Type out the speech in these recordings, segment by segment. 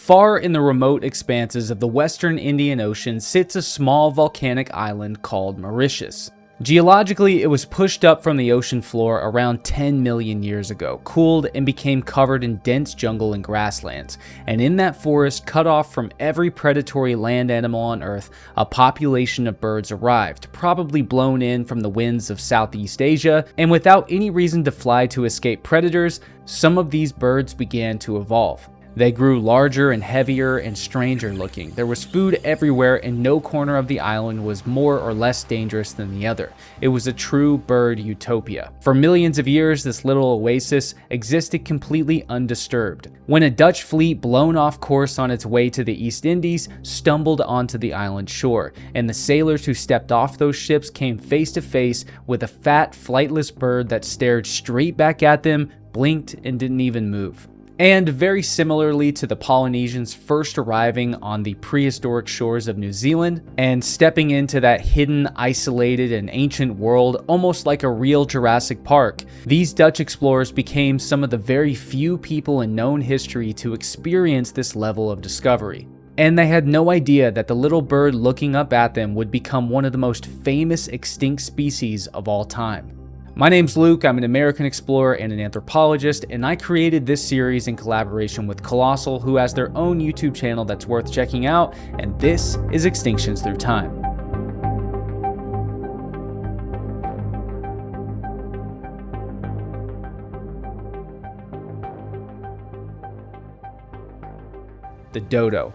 Far in the remote expanses of the western Indian Ocean sits a small volcanic island called Mauritius. Geologically, it was pushed up from the ocean floor around 10 million years ago, cooled, and became covered in dense jungle and grasslands. And in that forest, cut off from every predatory land animal on Earth, a population of birds arrived, probably blown in from the winds of Southeast Asia, and without any reason to fly to escape predators, some of these birds began to evolve. They grew larger and heavier and stranger looking. There was food everywhere, and no corner of the island was more or less dangerous than the other. It was a true bird utopia. For millions of years, this little oasis existed completely undisturbed. When a Dutch fleet blown off course on its way to the East Indies stumbled onto the island shore, and the sailors who stepped off those ships came face to face with a fat, flightless bird that stared straight back at them, blinked, and didn't even move. And very similarly to the Polynesians first arriving on the prehistoric shores of New Zealand and stepping into that hidden, isolated, and ancient world almost like a real Jurassic Park, these Dutch explorers became some of the very few people in known history to experience this level of discovery. And they had no idea that the little bird looking up at them would become one of the most famous extinct species of all time. My name's Luke, I'm an American explorer and an anthropologist, and I created this series in collaboration with Colossal, who has their own YouTube channel that's worth checking out, and this is Extinctions Through Time. The dodo.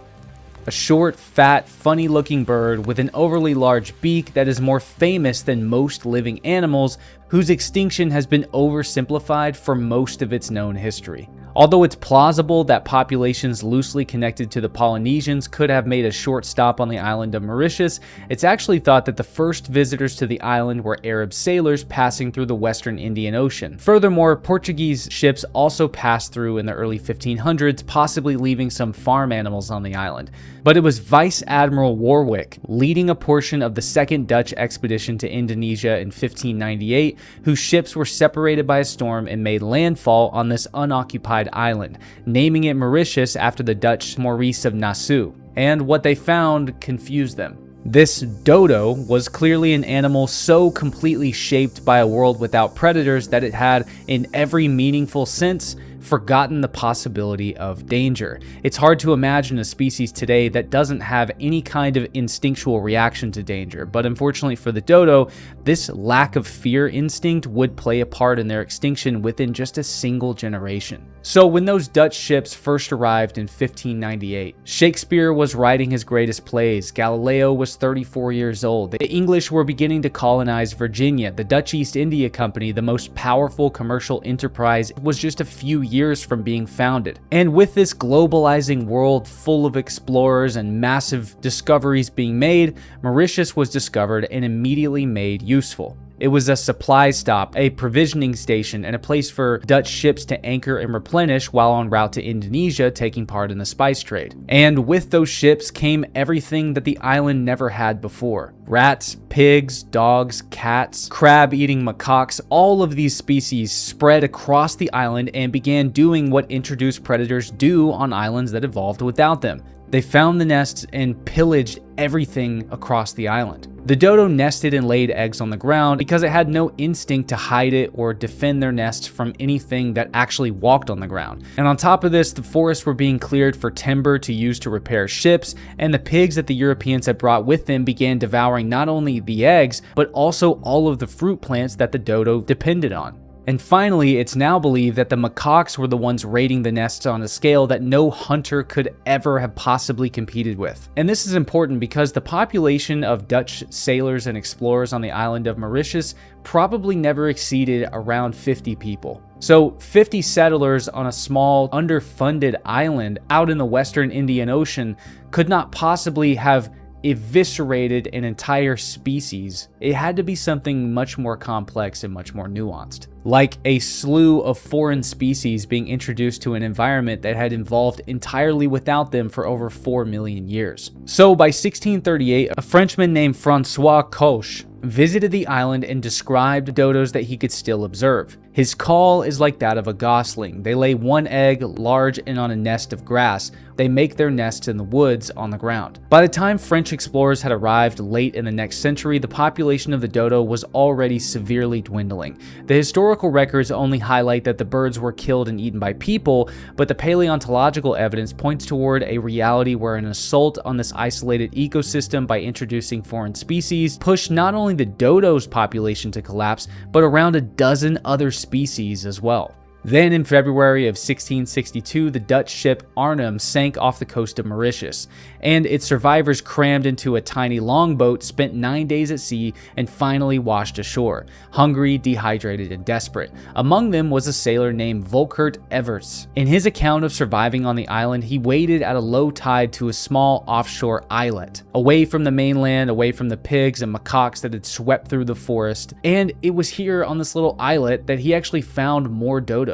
A short, fat, funny-looking bird with an overly large beak that is more famous than most living animals, whose extinction has been oversimplified for most of its known history. Although it's plausible that populations loosely connected to the Polynesians could have made a short stop on the island of Mauritius, it's actually thought that the first visitors to the island were Arab sailors passing through the western Indian Ocean. Furthermore, Portuguese ships also passed through in the early 1500s, possibly leaving some farm animals on the island. But it was Vice Admiral Warwick, leading a portion of the second Dutch expedition to Indonesia in 1598, whose ships were separated by a storm and made landfall on this unoccupied island, naming it Mauritius after the Dutch Maurice of Nassau. And what they found confused them. This dodo was clearly an animal so completely shaped by a world without predators that it had, in every meaningful sense, forgotten the possibility of danger. It's hard to imagine a species today that doesn't have any kind of instinctual reaction to danger, but unfortunately for the dodo, this lack of fear instinct would play a part in their extinction within just a single generation. So when those Dutch ships first arrived in 1598, Shakespeare was writing his greatest plays, Galileo was 34 years old, the English were beginning to colonize Virginia, the Dutch East India Company, the most powerful commercial enterprise, was just a few years from being founded. And with this globalizing world full of explorers and massive discoveries being made, Mauritius was discovered and immediately made useful. It was a supply stop, a provisioning station, and a place for Dutch ships to anchor and replenish while en route to Indonesia, taking part in the spice trade. And with those ships came everything that the island never had before. Rats, pigs, dogs, cats, crab-eating macaques, all of these species spread across the island and began doing what introduced predators do on islands that evolved without them. They found the nests and pillaged everything across the island. The dodo nested and laid eggs on the ground because it had no instinct to hide it or defend their nests from anything that actually walked on the ground. And on top of this, the forests were being cleared for timber to use to repair ships, and the pigs that the Europeans had brought with them began devouring not only the eggs, but also all of the fruit plants that the dodo depended on. And finally, it's now believed that the macaques were the ones raiding the nests on a scale that no hunter could ever have possibly competed with. And this is important because the population of Dutch sailors and explorers on the island of Mauritius probably never exceeded around 50 people. So 50 settlers on a small, underfunded island out in the western Indian Ocean could not possibly have eviscerated an entire species. It had to be something much more complex and much more nuanced. Like a slew of foreign species being introduced to an environment that had evolved entirely without them for over 4 million years. So by 1638, a Frenchman named Francois Coche visited the island and described dodos that he could still observe. His call is like that of a gosling. They lay one egg, large and on a nest of grass. They make their nests in the woods on the ground. By the time French explorers had arrived late in the next century, the population of the dodo was already severely dwindling. The historical records only highlight that the birds were killed and eaten by people, but the paleontological evidence points toward a reality where an assault on this isolated ecosystem by introducing foreign species pushed not only the dodo's population to collapse, but around a dozen other species as well. Then in February of 1662, the Dutch ship Arnhem sank off the coast of Mauritius, and its survivors crammed into a tiny longboat, spent 9 days at sea, and finally washed ashore, hungry, dehydrated, and desperate. Among them was a sailor named Volkert Everts. In his account of surviving on the island, he waded at a low tide to a small offshore islet, away from the mainland, away from the pigs and macaques that had swept through the forest, and it was here on this little islet that he actually found more dodos.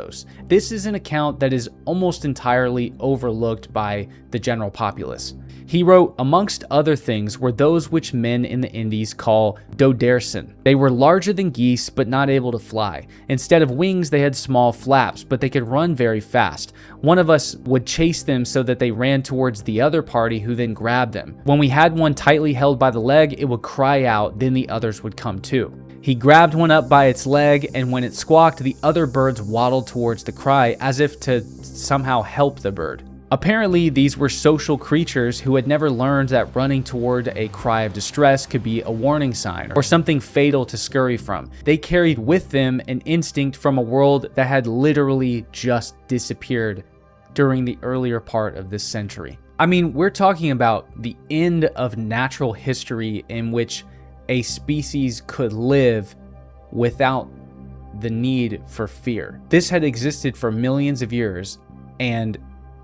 This is an account that is almost entirely overlooked by the general populace. He wrote, amongst other things were those which men in the Indies call dodersen. They were larger than geese, but not able to fly. Instead of wings, they had small flaps, but they could run very fast. One of us would chase them so that they ran towards the other party, who then grabbed them. When we had one tightly held by the leg, it would cry out, then the others would come too. He grabbed one up by its leg, and when it squawked, the other birds waddled towards the cry, as if to somehow help the bird. Apparently, these were social creatures who had never learned that running toward a cry of distress could be a warning sign or something fatal to scurry from. They carried with them an instinct from a world that had literally just disappeared during the earlier part of this century. I mean, we're talking about the end of natural history in which a species could live without the need for fear. This had existed for millions of years, and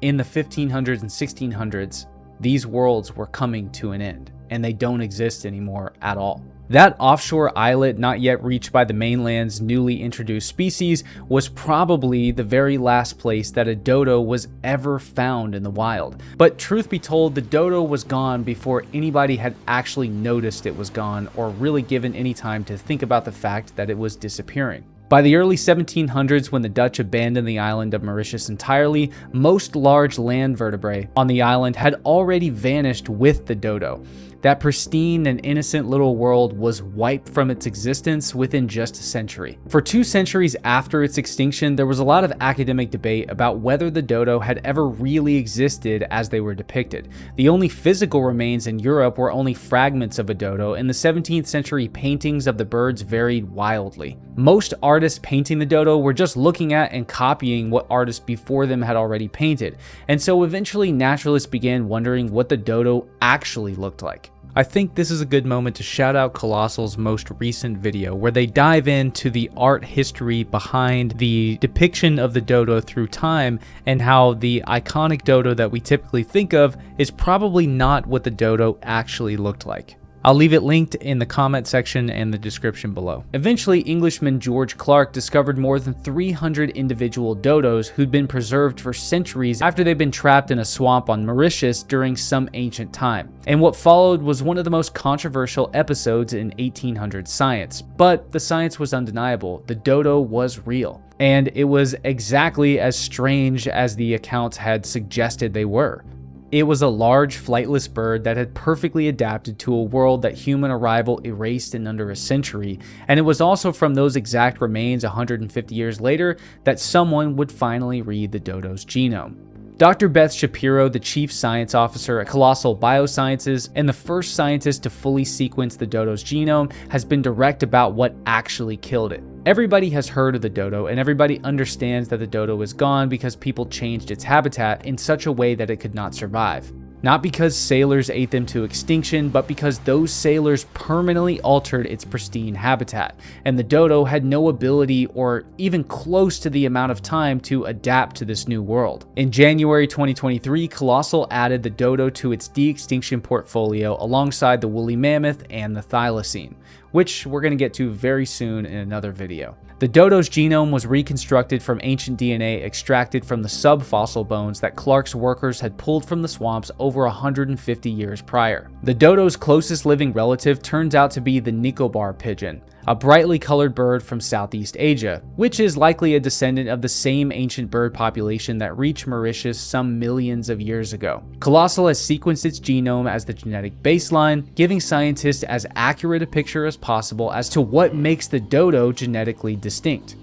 in the 1500s and 1600s, these worlds were coming to an end, and they don't exist anymore at all. That offshore islet, not yet reached by the mainland's newly introduced species, was probably the very last place that a dodo was ever found in the wild. But truth be told, the dodo was gone before anybody had actually noticed it was gone or really given any time to think about the fact that it was disappearing. By the early 1700s, when the Dutch abandoned the island of Mauritius entirely, most large land vertebrae on the island had already vanished with the dodo. That pristine and innocent little world was wiped from its existence within just a century. For 2 centuries after its extinction, there was a lot of academic debate about whether the dodo had ever really existed as they were depicted. The only physical remains in Europe were only fragments of a dodo, and the 17th century paintings of the birds varied wildly. Most artists painting the dodo were just looking at and copying what artists before them had already painted, and so eventually naturalists began wondering what the dodo actually looked like. I think this is a good moment to shout out Colossal's most recent video, where they dive into the art history behind the depiction of the dodo through time, and how the iconic dodo that we typically think of is probably not what the dodo actually looked like. I'll leave it linked in the comment section and the description below. Eventually, Englishman George Clark discovered more than 300 individual dodos who'd been preserved for centuries after they'd been trapped in a swamp on Mauritius during some ancient time. And what followed was one of the most controversial episodes in 1800s science. But the science was undeniable. The dodo was real. And it was exactly as strange as the accounts had suggested they were. It was a large, flightless bird that had perfectly adapted to a world that human arrival erased in under a century, and it was also from those exact remains 150 years later that someone would finally read the dodo's genome. Dr. Beth Shapiro, the chief science officer at Colossal Biosciences and the first scientist to fully sequence the dodo's genome, has been direct about what actually killed it. Everybody has heard of the dodo, and everybody understands that the dodo is gone because people changed its habitat in such a way that it could not survive. Not because sailors ate them to extinction, but because those sailors permanently altered its pristine habitat, and the dodo had no ability or even close to the amount of time to adapt to this new world. In January 2023, Colossal added the dodo to its de-extinction portfolio alongside the woolly mammoth and the thylacine, which we're going to get to very soon in another video. The dodo's genome was reconstructed from ancient DNA extracted from the subfossil bones that Clark's workers had pulled from the swamps over 150 years prior. The dodo's closest living relative turns out to be the Nicobar pigeon, a brightly colored bird from Southeast Asia, which is likely a descendant of the same ancient bird population that reached Mauritius some millions of years ago. Colossal has sequenced its genome as the genetic baseline, giving scientists as accurate a picture as possible as to what makes the dodo genetically distinct.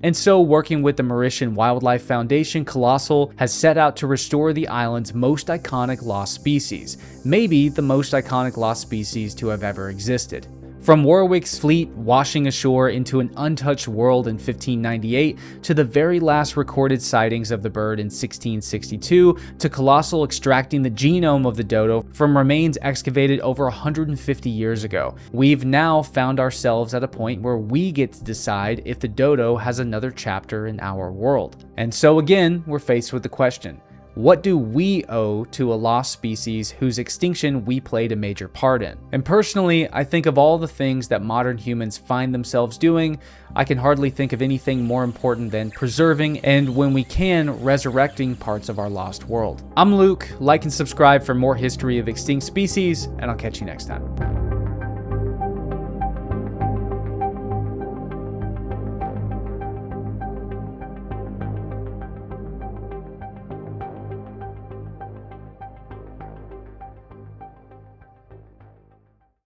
And so, working with the Mauritian Wildlife Foundation, Colossal has set out to restore the island's most iconic lost species, maybe the most iconic lost species to have ever existed. From Warwick's fleet washing ashore into an untouched world in 1598, to the very last recorded sightings of the bird in 1662, to Colossal extracting the genome of the dodo from remains excavated over 150 years ago, we've now found ourselves at a point where we get to decide if the dodo has another chapter in our world. And so again, we're faced with the question: what do we owe to a lost species whose extinction we played a major part in? And personally, I think of all the things that modern humans find themselves doing, I can hardly think of anything more important than preserving and, when we can, resurrecting parts of our lost world. I'm Luke. Like and subscribe for more history of extinct species, and I'll catch you next time.